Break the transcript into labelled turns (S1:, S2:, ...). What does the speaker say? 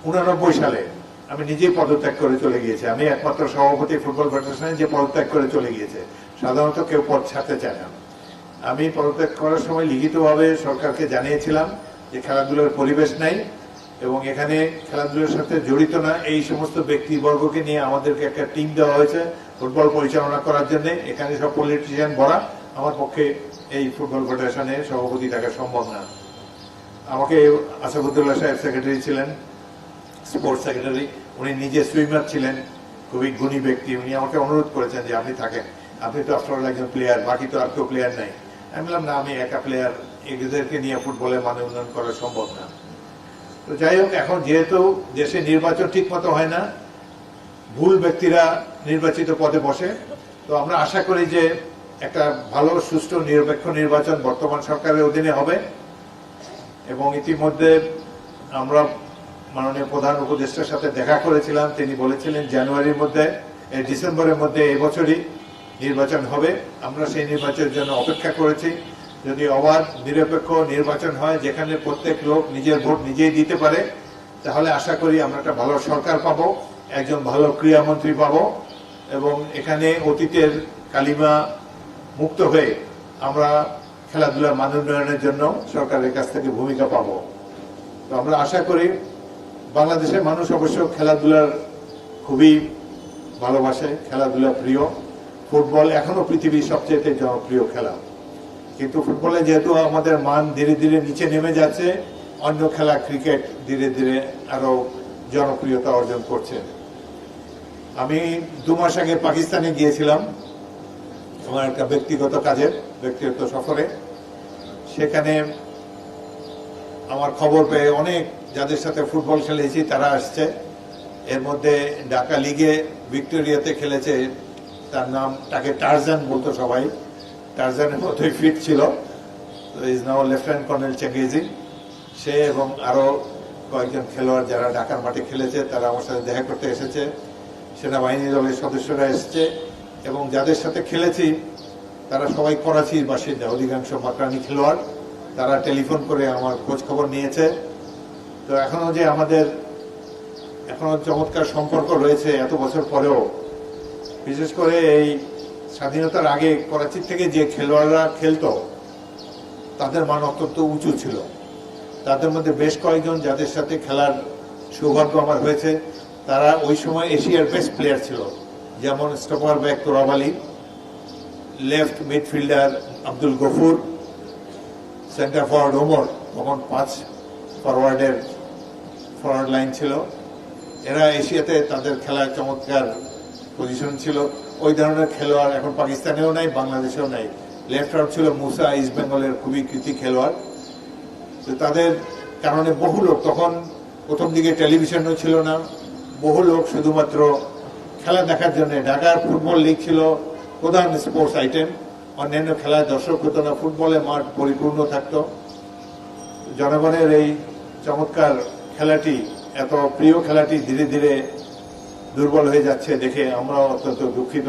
S1: 1989 সালে আমি নিজেই পদত্যাগ করে চলে গিয়েছি। আমি একমাত্র সভাপতি ফুটবল ফেডারেশনে যে পদত্যাগ করে চলে গিয়েছে। সাধারণত কেউ পদ ছাড়তে চায় না। আমি পদত্যাগ করার সময় লিখিতভাবে সরকারকে জানিয়েছিলাম যে খেলাধুলার পরিবেশ নাই এবং এখানে খেলাধুলার সাথে জড়িত না এই সমস্ত ব্যক্তিবর্গকে নিয়ে আমাদেরকে একটা টিম দেওয়া হয়েছে ফুটবল পরিচালনা করার জন্য। এখানে সব পলিটিশিয়ান ভরা, আমার পক্ষে এই ফুটবল ফেডারেশনে সভাপতি থাকা সম্ভব না। আমাকে আসাদুল্লাহ সাহেব সেক্রেটারি ছিলেন, স্পোর্টস সেক্রেটারি, উনি নিজে সুইমার ছিলেন, খুবই গুণী ব্যক্তি। উনি আমাকে অনুরোধ করেছেন যে আপনি থাকেন, আপনি তো আফটার অল একজন প্লেয়ার, বাকি তো আর কেউ প্লেয়ার নাই। আমি বললাম না, আমি একা প্লেয়ার, এদেরকে নিয়ে ফুটবলের মান উন্নয়ন করা সম্ভব না। তো যাই হোক, এখন যেহেতু দেশে নির্বাচন ঠিক মতো হয় না, ভুল ব্যক্তিরা নির্বাচিত পদে বসে, তো আমরা আশা করি যে একটা ভালো সুষ্ঠু নিরপেক্ষ নির্বাচন বর্তমান সরকারের অধীনে হবে। এবং ইতিমধ্যে আমরা মাননীয় প্রধান উপদেষ্টার সাথে দেখা করেছিলাম, তিনি বলেছিলেন ডিসেম্বরের মধ্যে এবছরই নির্বাচন হবে। আমরা সেই নির্বাচনের জন্য অপেক্ষা করেছি। যদি অবাধ নিরপেক্ষ নির্বাচন হয়, যেখানে প্রত্যেক লোক নিজের ভোট নিজেই দিতে পারে, তাহলে আশা করি আমরা একটা ভালো সরকার পাবো, একজন ভালো ক্রীড়ামন্ত্রী পাবো এবং এখানে অতীতের কালিমা মুক্ত হয়ে আমরা খেলাধুলার মান উন্নয়নের জন্য সরকারের কাছ থেকে ভূমিকা পাবো। তো আমরা আশা করি, বাংলাদেশের মানুষ অবশ্য খেলাধুলার খুবই ভালোবাসে, খেলাধুলা প্রিয়। ফুটবল এখনো পৃথিবীর সবচেয়ে জনপ্রিয় খেলা, কিন্তু ফুটবলে যেহেতু আমাদের মান ধীরে ধীরে নিচে নেমে যাচ্ছে, অন্য খেলা ক্রিকেট ধীরে ধীরে আরো জনপ্রিয়তা অর্জন করছে। আমি 2 মাস আগে পাকিস্তানে গিয়েছিলাম আমার একটা ব্যক্তিগত সফরে। সেখানে আমার খবর পেয়ে অনেক যাদের সাথে ফুটবল খেলেছি তারা আসছে। এর মধ্যে ঢাকা লিগে ভিক্টোরিয়াতে খেলেছে, তাকে টারজান বলতো সবাই, টারজানের মতোই ফিট ছিল, ইজ নাও লেফটেন্যান্ট কর্নেল চেঙ্গেজি। সে এবং আরো কয়েকজন খেলোয়াড় যারা ঢাকার মাঠে খেলেছে তারা আমার সাথে দেখা করতে এসেছে। সেনাবাহিনী দলের সদস্যরা এসেছে এবং যাদের সাথে খেলেছি তারা সবাই করাচির বাসিন্দা, অধিকাংশ মাকরানি খেলোয়াড়। তারা টেলিফোন করে আমার খোঁজ খবর নিয়েছে। তো এখনো চমৎকার সম্পর্ক রয়েছে এত বছর পরেও। বিশেষ করে এই স্বাধীনতার আগে করাচির থেকে যে খেলোয়াড়রা খেলতো তাদের মান অত্যন্ত উঁচু ছিল। তাদের মধ্যে বেশ কয়েকজন যাদের সাথে খেলার সৌভাগ্য আমার হয়েছে, তারা ওই সময় এশিয়ার বেস্ট প্লেয়ার ছিল। যেমন stopper back Torab Ali, left midfielder Abdul Gafur, centre forward Omar, তখন 5 ফরওয়ার্ডের ফরওয়ার্ড লাইন ছিল। এরা এশিয়াতে তাদের খেলায় চমৎকার পজিশন ছিল। ওই ধরনের খেলোয়াড় এখন পাকিস্তানেও নাই, বাংলাদেশেও নাই। লেফট আউট ছিল মুসা, ইস্ট বেঙ্গলের খুবই কৃতি খেলোয়াড়। তো তাদের কারণে বহু লোক, তখন প্রথম দিকে টেলিভিশনও ছিল না, বহু লোক শুধুমাত্র খেলা দেখার জন্য, ঢাকার ফুটবল লিগ ছিল প্রধান স্পোর্টস আইটেম, অন্যান্য খেলায় দর্শক হতো না, ফুটবলে মাঠ পরিপূর্ণ থাকতো। জনগণের এই চমৎকার খেলাটি, এত প্রিয় খেলাটি ধীরে ধীরে দুর্বল হয়ে যাচ্ছে দেখে আমরা অত্যন্ত দুঃখিত।